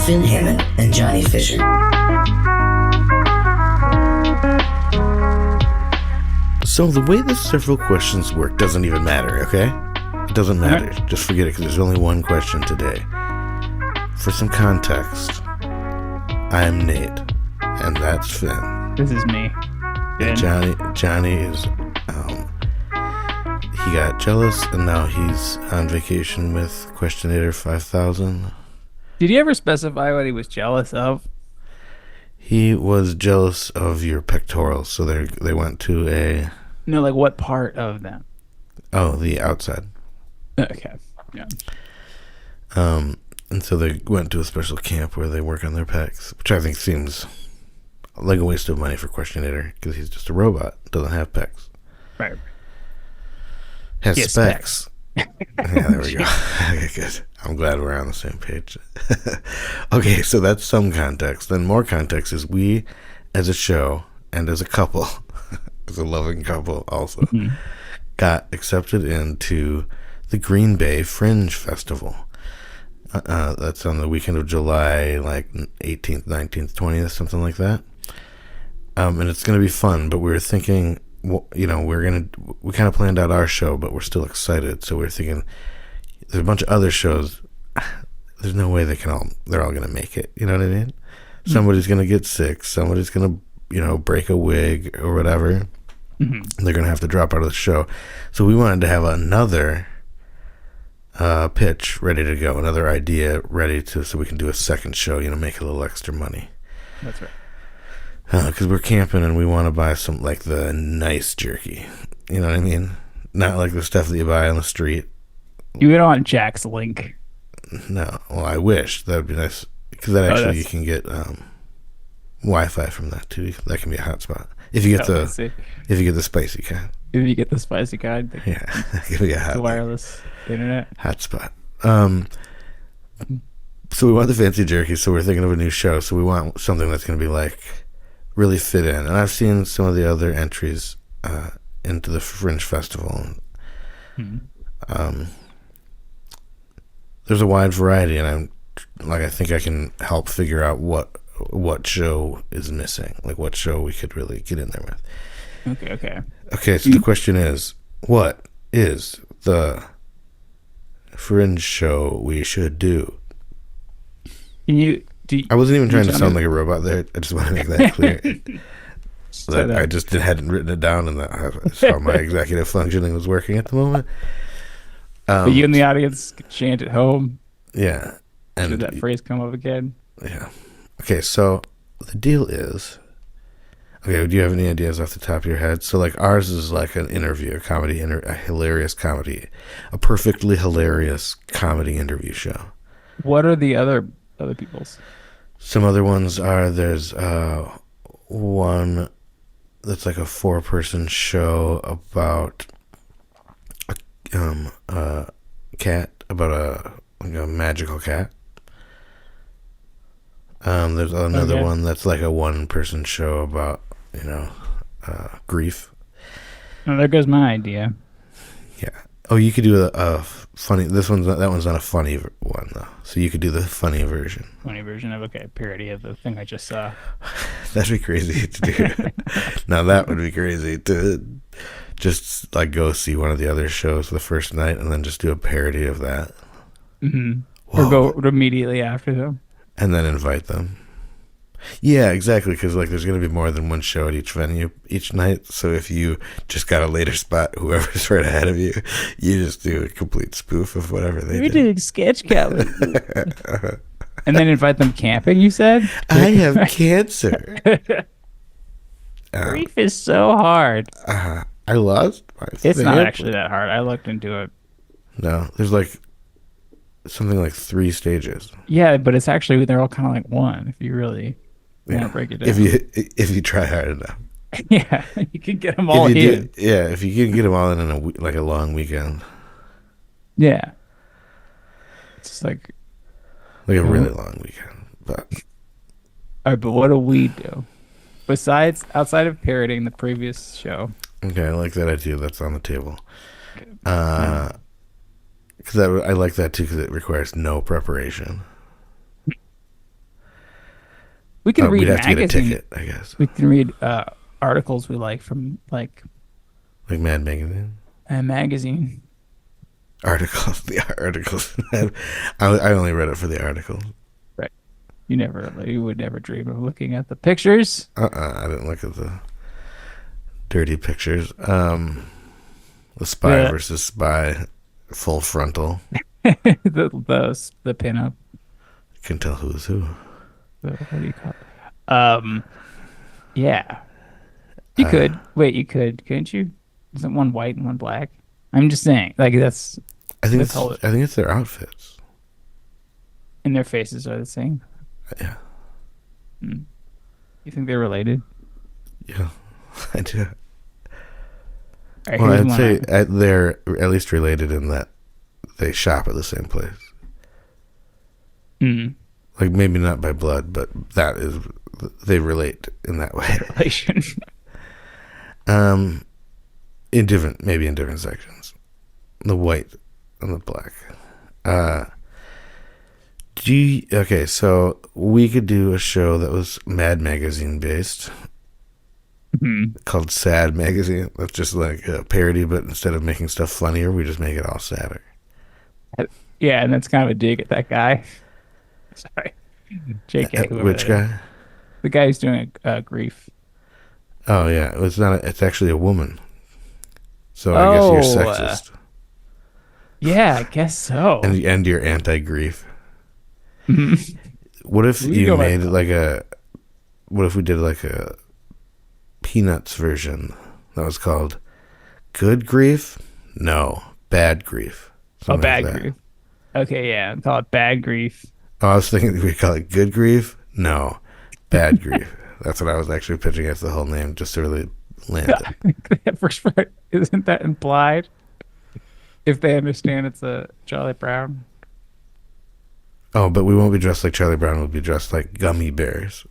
Finn Hammond and Johnny Fisher. So the way the several questions work doesn't even matter, okay? It doesn't matter. Right. Just forget it, because there's only one question today. For some context, I am Nate, and that's Finn. This is me. And Johnny is, he got jealous, and now he's on vacation with Questionator 5000. Did he ever specify what he was jealous of? He was jealous of your pectorals, so they went to a... No, like what part of them? Oh, the outside. Okay, yeah. And so they went to a special camp where they work on their pecs, which I think seems like a waste of money for Questionator, because he's just a robot, doesn't have pecs. Right. Has He has specs. Yeah, there we go. Okay, good. I'm glad we're on the same page. Okay, so that's some context. Then more context is we, as a show, and as a couple, as a loving couple also, got accepted into the Green Bay Fringe Festival. That's on the weekend of July, like 18th, 19th, 20th, something like that. And it's going to be fun, but we were thinking, well, you know, we kind of planned out our show, but we're still excited. So we're thinking there's a bunch of other shows. There's no way they're all going to make it. You know what I mean? Somebody's going to get sick. Somebody's going to, break a wig or whatever. Mm-hmm. They're going to have to drop out of the show. So we wanted to have another pitch ready to go, another idea ready so we can do a second show, make a little extra money. That's right. Because we're camping and we want to buy some, like, the nice jerky. You know what I mean? Not like the stuff that you buy on the street. You don't want Jack's link. No. Well, I wish. That would be nice. Because that actually you can get Wi-Fi from that, too. That can be a hotspot. If you get the spicy kind. If you get the spicy kind. Yeah. That can be a hot. The wireless internet. Hotspot. So we want the fancy jerky, so we're thinking of a new show. So we want something that's going to be, like, really fit in. And I've seen some of the other entries into the Fringe Festival. There's a wide variety, and I think I can help figure out what show is missing, like what show we could really get in there with. Okay, so the question is, what is the Fringe show we should do? I wasn't even trying to sound like a robot there. I just want to make that clear. I just hadn't written it down, and that's how my executive functioning was working at the moment. But you in the audience could chant at home. Yeah. And should that phrase come up again? Yeah. Okay, so the deal is... Okay, do you have any ideas off the top of your head? So, like, ours is like an interview, a hilarious comedy. A perfectly hilarious comedy interview show. What are the other people's? Some other ones are, there's one that's like a 4-person show about a cat, about a magical cat. There's another one that's like a 1-person show about, grief. Oh, there goes my idea. Yeah. Oh, you could do a funny. That one's not a funny one though. So you could do the funny version. Funny version of parody of the thing I just saw. That'd be crazy to do. Now that would be crazy to just like go see one of the other shows the first night and then just do a parody of that. Mm-hmm. Or go immediately after them. And then invite them. Yeah, exactly, because like there's going to be more than one show at each venue each night. So if you just got a later spot, whoever's right ahead of you, you just do a complete spoof of whatever they did. We're doing sketch comedy. And then invite them camping, you said? I have cancer. Grief is so hard. I lost my It's not actually that hard. I looked into it. No, there's like something like 3 stages. Yeah, but it's actually, they're all kind of like one if you really want to break it down. If you try hard enough. Yeah, you can get them all in. If you can get them all in a long weekend. Yeah. It's just like a really long weekend. But all right, but what do we do? Outside of parodying the previous show. Okay, I like that idea. That's on the table. Because I like that too, because it requires no preparation. We can We'd read have to get a magazine. ticket, I guess. We can read articles we like from like Like Mad Magazine. a magazine. Articles. The articles. I only read it for the articles. Right. You would never dream of looking at the pictures. I didn't look at the dirty pictures. The spy versus spy, full frontal. The pinup. You can tell who's who. What do you call it? Yeah. You could. Wait, you could, couldn't you? Isn't one white and one black? I'm just saying, like that's I think the it's color. I think it's their outfits. And their faces are the same. Yeah. You think they're related? Yeah. I do. All right, Well, here's I'd one say they're at least related in that they shop at the same place. Like maybe not by blood, but they relate in that way. relation. In different sections. The white and the black. Okay, so we could do a show that was Mad Magazine based. Called Sad Magazine. That's just like a parody, but instead of making stuff funnier, we just make it all sadder. Yeah, and that's kind of a dig at that guy. Sorry, JK. whoever Which that is. guy? The guy who's doing grief. Oh yeah, it's actually a woman. So I guess you're sexist. Yeah, I guess so. And you're anti-grief. What if We you go made back- what if we did like a Peanuts version that was called Good Grief? No, Bad Grief. Oh, Something like bad that. grief. Okay, yeah, call it bad grief. Oh, I was thinking we call it Good Grief. No, Bad Grief. That's what I was actually pitching as the whole name, just to really land it. That first part, isn't that implied? If they understand it's a Charlie Brown. Oh, but we won't be dressed like Charlie Brown. We'll be dressed like gummy bears.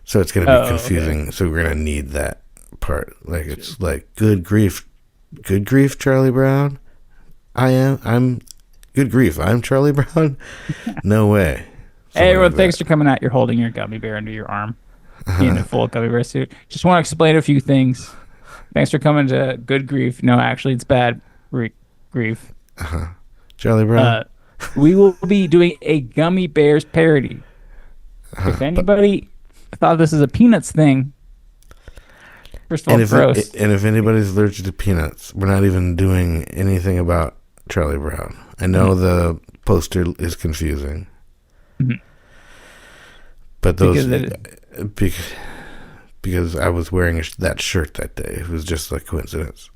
So it's going to be confusing. Okay. So we're going to need that part. Like it's like Good Grief, Charlie Brown. I'm Good Grief. I'm Charlie Brown. No way. Hey, everyone, thanks for coming out. You're holding your gummy bear under your arm in a full gummy bear suit. Just want to explain a few things. Thanks for coming to Good Grief. No, actually, it's bad grief. Charlie Brown. We will be doing a gummy bears parody. If anybody thought this is a Peanuts thing, first of all, gross. And if anybody's allergic to peanuts, we're not even doing anything about Charlie Brown. I know the poster is confusing. But those because I was wearing that shirt that day. It was just like coincidence.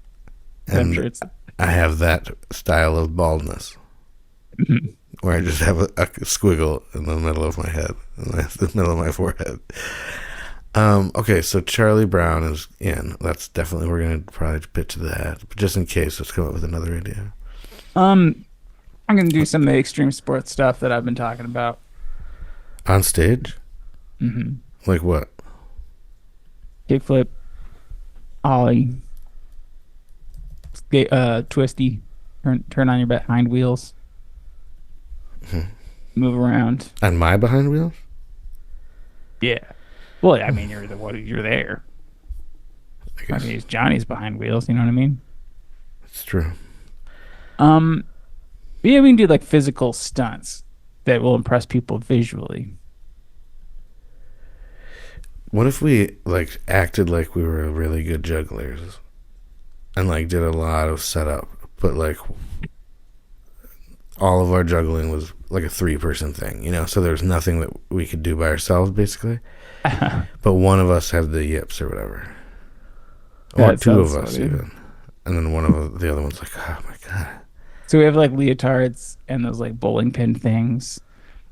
And I have that style of baldness. Where I just have a squiggle in the middle of my head, in the middle of my forehead. Okay, so Charlie Brown is in. That's definitely, we're going to probably pitch that. But just in case, let's come up with another idea. I'm going to do some of the extreme sports stuff that I've been talking about. On stage? Like what? Kickflip, ollie, twisty, turn on your behind wheels. Move around. On my behind wheels? Yeah. Well, I mean, you're there. I mean, it's Johnny's behind wheels. You know what I mean? It's true. Yeah, we can do like physical stunts that will impress people visually. What if we like acted like we were really good jugglers, and like did a lot of setup, but like all of our juggling was like a 3-person thing, you know? So there was nothing that we could do by ourselves, basically. But one of us had the yips or whatever. Or two of us, funny. Even. And then one of the other one's like, oh my God. So we have like leotards and those like bowling pin things.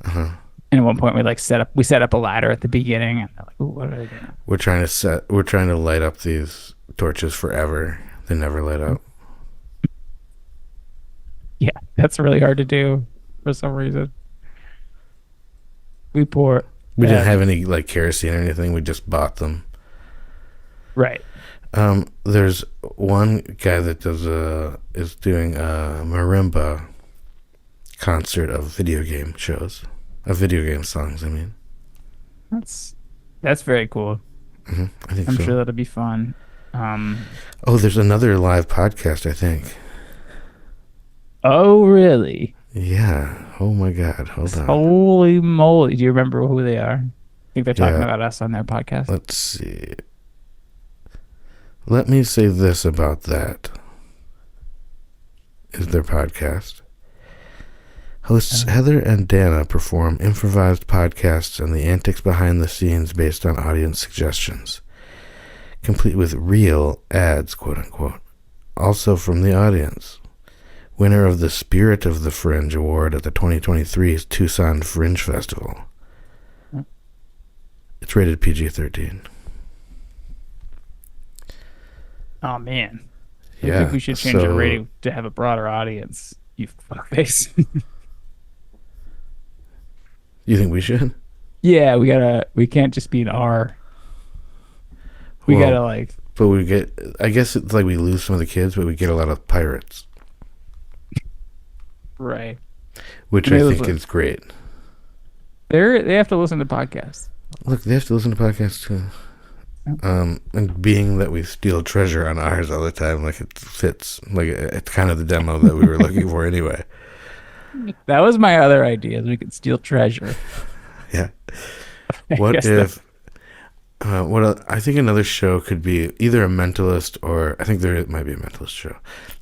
And at one point we set up a ladder at the beginning, and they're like, ooh, what are they doing? We're trying to light up these torches forever. They never light up. Yeah, that's really hard to do for some reason. We didn't have any like kerosene or anything. We just bought them. Right. There's one guy that is doing a marimba concert of video game songs. I mean, That's That's very cool. I think I'm so. sure that'll be fun. Um, Oh, there's another live podcast, I think. oh, really? Yeah. Oh my God. Hold on. Holy moly. Do you remember who they are? I think they're talking Yeah. about us on their podcast. Let's see. Let me say this about that. Is their podcast. Hosts Heather and Dana perform improvised podcasts and the antics behind the scenes based on audience suggestions, complete with real ads, quote unquote, also from the audience. Winner of the Spirit of the Fringe Award at the 2023 Tucson Fringe Festival. It's rated PG-13. Oh, man. I Yeah. think we should change our rating to have a broader audience. You fuckface. You think we should? Yeah, we can't just be an R. We Well, gotta like, But we get, I guess it's like we lose some of the kids, but we get a lot of pirates, right. which They I live think with- is great. They have to listen to podcasts. Look, they have to listen to podcasts too. And being that we steal treasure on ours all the time, like it fits. Like it's kind of the demo that we were looking for anyway. That was my other idea, is we could steal treasure. Yeah. I What guess if? I think another show could be either a mentalist or I think there might be a mentalist show,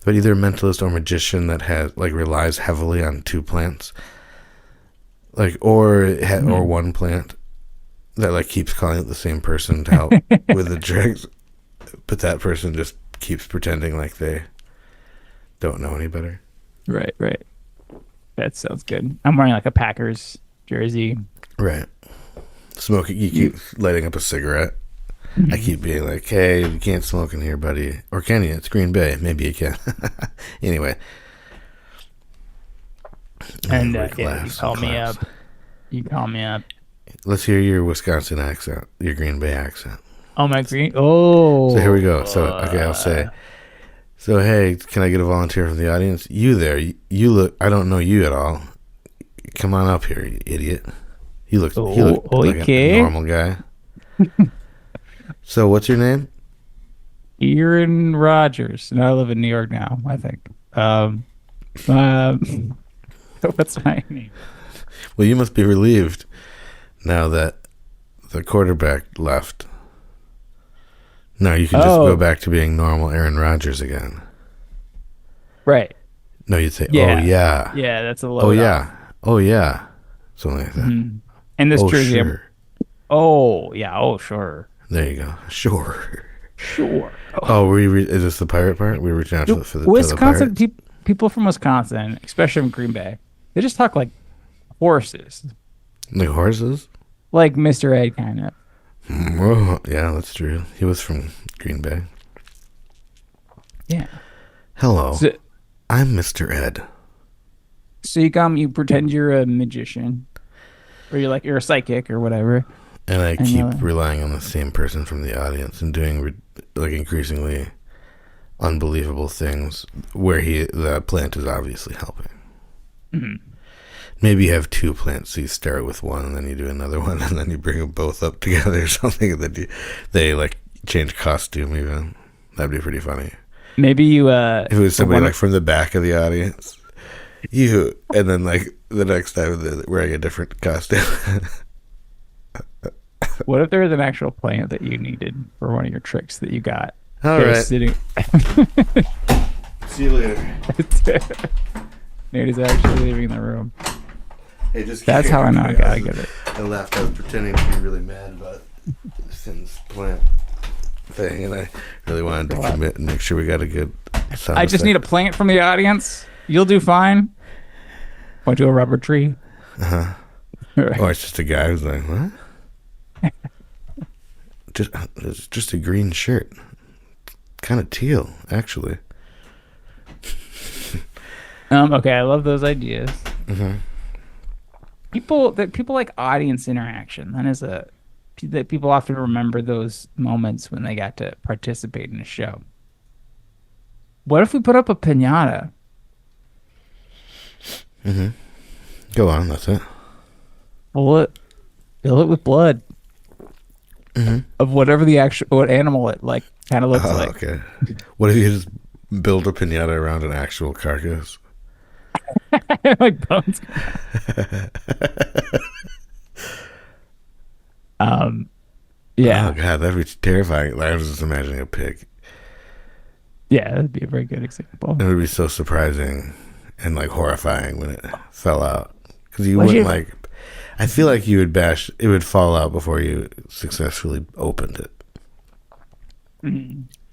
but either a mentalist or magician that has like relies heavily on two plants, like or one plant that like keeps calling it the same person to help with the tricks, but that person just keeps pretending like they don't know any better. Right, right. That sounds good. I'm wearing like a Packers jersey. Right. Smoking. You keep lighting up a cigarette. I keep being like, "Hey, you can't smoke in here, buddy." Or can you? It's Green Bay. Maybe you can. Anyway. And Break yeah, laughs you call and me claps. up. You call me up. Let's hear your Wisconsin accent, your Green Bay accent. Oh, my green. Oh. So here we go. So, okay, I'll say. So, hey, can I get a volunteer from the audience? You there. You look, I don't know you at all. Come on up here, you idiot. He looked like okay. a normal guy. So, what's your name? Aaron Rodgers. No, I live in New York now, I think. What's my name? Well, you must be relieved now that the quarterback left. No, you can just go back to being normal Aaron Rodgers again. Right. No, you'd say, Yeah. oh, yeah. Yeah, that's a low. Oh, yeah. Oh, yeah. Something like that. Mm-hmm. And this Oh, jersey. sure. Oh, yeah. Oh, sure. There you go. Sure. Sure. Oh, is this the pirate part? We were reaching out to the Wisconsin, pirate? people from Wisconsin, especially from Green Bay, they just talk like horses. Like horses? Like Mr. Ed, kind of. Oh, yeah, that's true. He was from Green Bay. Yeah. Hello. So, I'm Mr. Ed. so you pretend you're a magician, or you're a psychic or whatever. And I keep you're- relying on the same person from the audience and doing like increasingly unbelievable things where the plant is obviously helping. Mm-hmm. Maybe you have two plants, so you start with one and then you do another one and then you bring them both up together or something, and then they like change costume even. That'd be pretty funny. Maybe you If it was somebody like from the back of the audience, and then like the next time they're wearing a different costume. What if there was an actual plant that you needed for one of your tricks that you got? All They're right. Sitting. See you later. Nate is actually leaving the room. Hey, just That's how I know I gotta get it. I laughed. I was pretending to be really mad about Finn's plant thing, and I really wanted to commit and make sure we got a good sound I just need a effect. plant from the audience. You'll do fine. Point to a rubber tree. Or it's just a guy who's like, what? It's just a green shirt. Kind of teal, actually. Okay, I love those ideas. Mm-hmm. People like audience interaction. That people often remember those moments when they got to participate in a show. What if we put up a piñata? Mm-hmm. Go on, that's it. Fill it with blood. of whatever what animal it like kind of looks Oh, like. okay. What if you just build a pinata around an actual carcass? Like bones. Um, Oh yeah, god, that'd be terrifying. Like, I was just imagining a pig. yeah, that'd be a very good example. It would be so surprising and like horrifying when it fell out, because you Would wouldn't you- like. I feel like you would bash. It would fall out before you successfully opened it.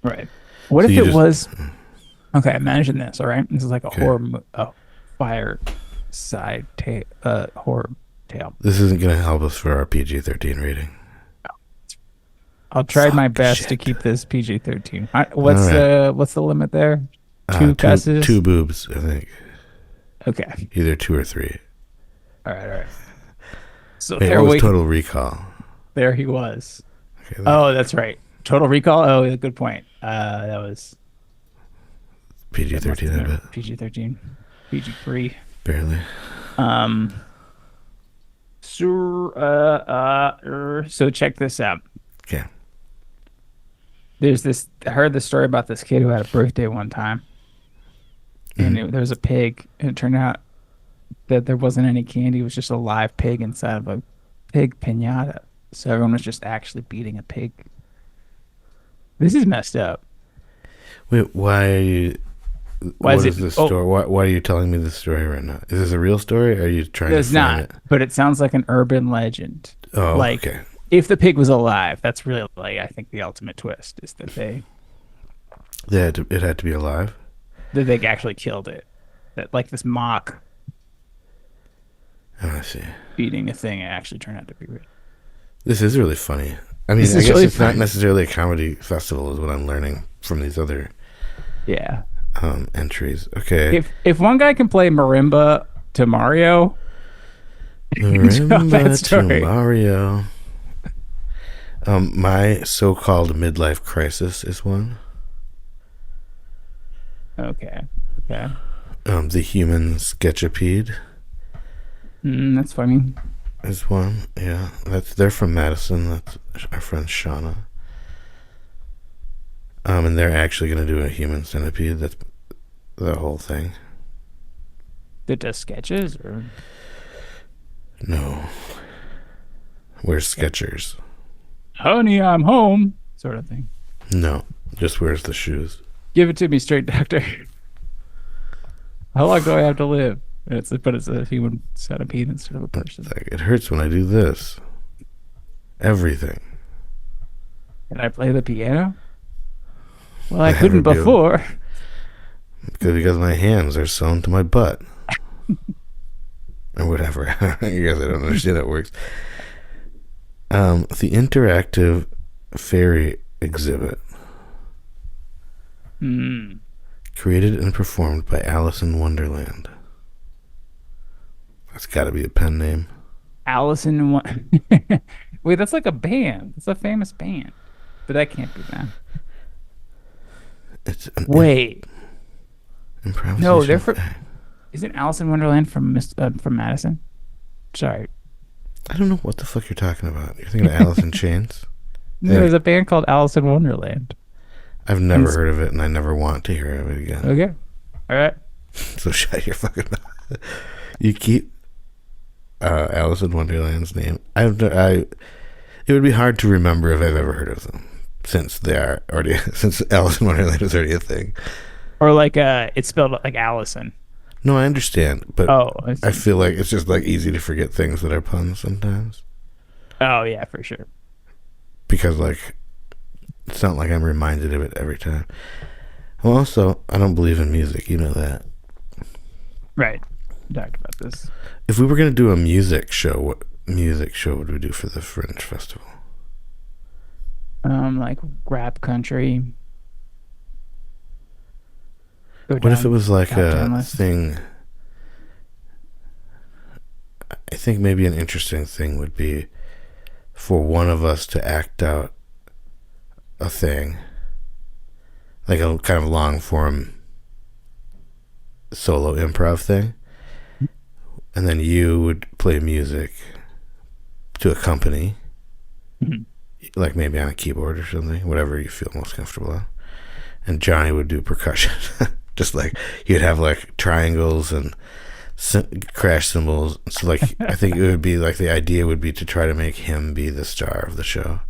Right. What So if you it just- was? Okay, imagine this. All right, this is like a Okay. fire side horror tale. This isn't going to help us for our PG-13 rating. I'll try my Fuck best shit. to keep this PG-13. All right. What's the limit there? Two cusses. Two boobs, I think. Okay. Either 2 or 3. All right. So Wait, what was Total Recall? there he was. Okay, Oh, that's right. Total Recall. Oh, yeah, good point. That was PG-13, I bet. PG-13, PG-3. Barely. So check this out. Okay. There's this. I heard the story about this kid who had a birthday one time, and there was a pig, and it turned out that there wasn't any candy. It was just a live pig inside of a pig pinata. So everyone was just actually beating a pig. This is messed up. Wait, why are you... Why what is is it- this oh. story? Why are you telling me this story right now? Is this a real story, or are you trying It's to frame not, it? but it sounds like an urban legend. Oh, like, okay. if the pig was alive, that's really, like, I think the ultimate twist is that It had to be alive? they actually killed it. That like this mock Oh, I see. beating a thing actually turned out to be real. This is really funny. I mean, This I is guess really it's not funny. necessarily a comedy festival is what I'm learning from these other Yeah. entries. Okay. If one guy can play marimba to Mario, Marimba that to story. Mario. My so-called midlife crisis is one. okay. The human sketchipede That's funny. is one. Yeah, they're from Madison. That's our friend Shauna. And they're actually going to do a human centipede. That's the whole thing. That does sketches or No. Wears Skechers. honey, I'm home sort of thing. No, just wears the shoes. Give it to me straight, doctor. How long do I have to live? But it's a human centipede instead of a person. It's like, it hurts when I do this. Everything. Can I play the piano? Well, I Never couldn't do. before. Because my hands are sewn to my butt. Or whatever. I guess I don't understand how it works. The interactive fairy exhibit. Created and performed by Alice in Wonderland. That's got to be a pen name. Wait, that's like a band. It's a famous band. But that can't be them. It's an Wait. improvisation. No, they're from. Isn't Alice in Wonderland from Madison? Sorry. I don't know what the fuck you're talking about. You're thinking of Alice in Chains? There's a band called Alice in Wonderland. I've never heard of it, and I never want to hear of it again. Okay. All right. So shut your fucking mouth. You keep Alice in Wonderland's name. It would be hard to remember if I've ever heard of them, since they are already since Alice in Wonderland is already a thing. Or like it's spelled like Allison. No, I understand, but Oh, I see. I feel like it's just like easy to forget things that are puns sometimes, Oh yeah, for sure. because like it's not like I'm reminded of it every time. Well, also, I don't believe in music. You know that. Right. We talked about this. If we were going to do a music show, what music show would we do for the Fringe Festival? Like rap country. What if it was like top 10 a list. thing? I think maybe an interesting thing would be for one of us to act out a thing, like a kind of long form solo improv thing, and then you would play music to accompany, Mhm. like maybe on a keyboard or something, whatever you feel most comfortable on. And Johnny would do percussion. Just like he'd have like triangles and crash cymbals. So like I think it would be like the idea would be to try to make him be the star of the show.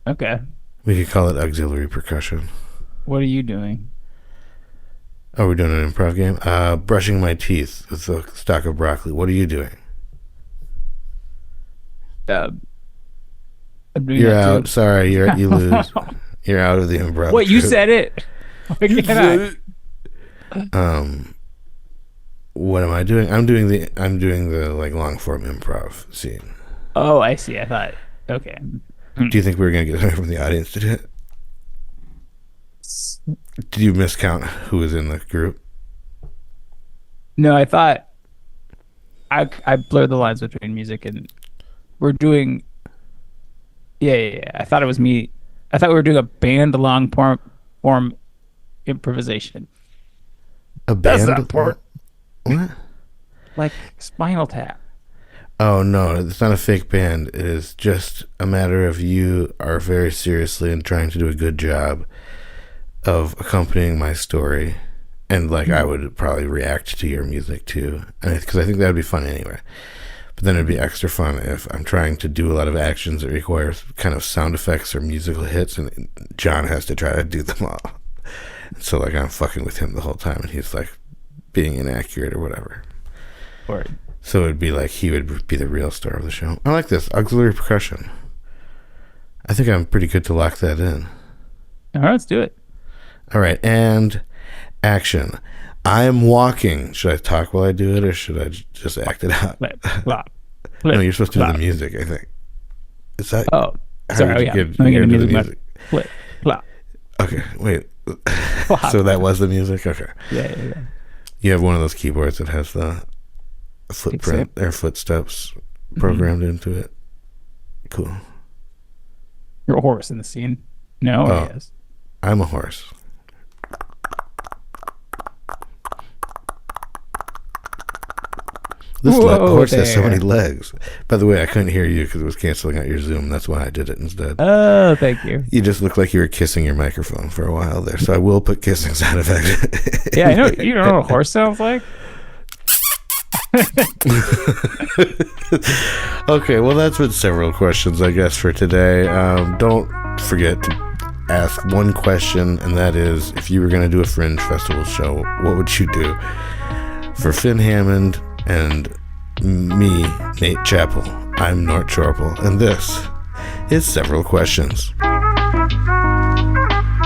Okay. We could call it auxiliary percussion. What are you doing? Oh, we're doing an improv game? Brushing my teeth with a stalk of broccoli. What are you doing? I'm doing You're that out. too. Sorry, you lose. You're out of the improv. What, you troupe. said it. Why can't What am I doing? I'm doing the like long form improv scene. Oh, I see. I thought. Okay. Do you think we were gonna get somebody from the audience to do it? Did you miscount who was in the group? No, I thought I blurred the lines between music and we're doing. Yeah. I thought it was me. I thought we were doing a band long form improvisation. A That's band? not part. What? Like Spinal Tap. Oh no, it's not a fake band. It is just a matter of you are very seriously and trying to do a good job of accompanying my story, and like I would probably react to your music too, because I think that would be fun anyway. But then it'd be extra fun if I'm trying to do a lot of actions that require kind of sound effects or musical hits, and John has to try to do them all. So like I'm fucking with him the whole time, and he's like being inaccurate or whatever. Word. So it'd be like he would be the real star of the show. I like this auxiliary percussion. I think I'm pretty good to lock that in. All right, let's do it. All right, and action. I am walking. Should I talk while I do it, or should I just act it out? Flip, flop. No, you're supposed to do flop. the music, I think. Is that? Oh, how sorry. did Oh, you yeah. get Let me get here the to music. Flip, flop. Okay, wait. Flop. So that was the music? Okay. Yeah. You have one of those keyboards that has the footprint or footsteps programmed into it. Cool. You're a horse in the scene. No, Oh. yes. I'm a horse. This horse has so many legs. By the way, I couldn't hear you because it was canceling out your Zoom. That's why I did it instead. Oh, thank you. You just looked like you were kissing your microphone for a while there, so I will put kissing sound effect. Yeah, I know. You know what a horse sounds like? Okay, well, that's been several questions, I guess, for today. Don't forget to ask one question, and that is, if you were going to do a Fringe Festival show, what would you do? For Finn Hammond and me, Nate Chappell, I'm Nort Chorple, and this is Several Questions.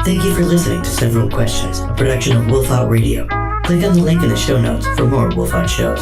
Thank you for listening to Several Questions, a production of Wolf Out Radio. Click on the link in the show notes for more Wolf Out shows.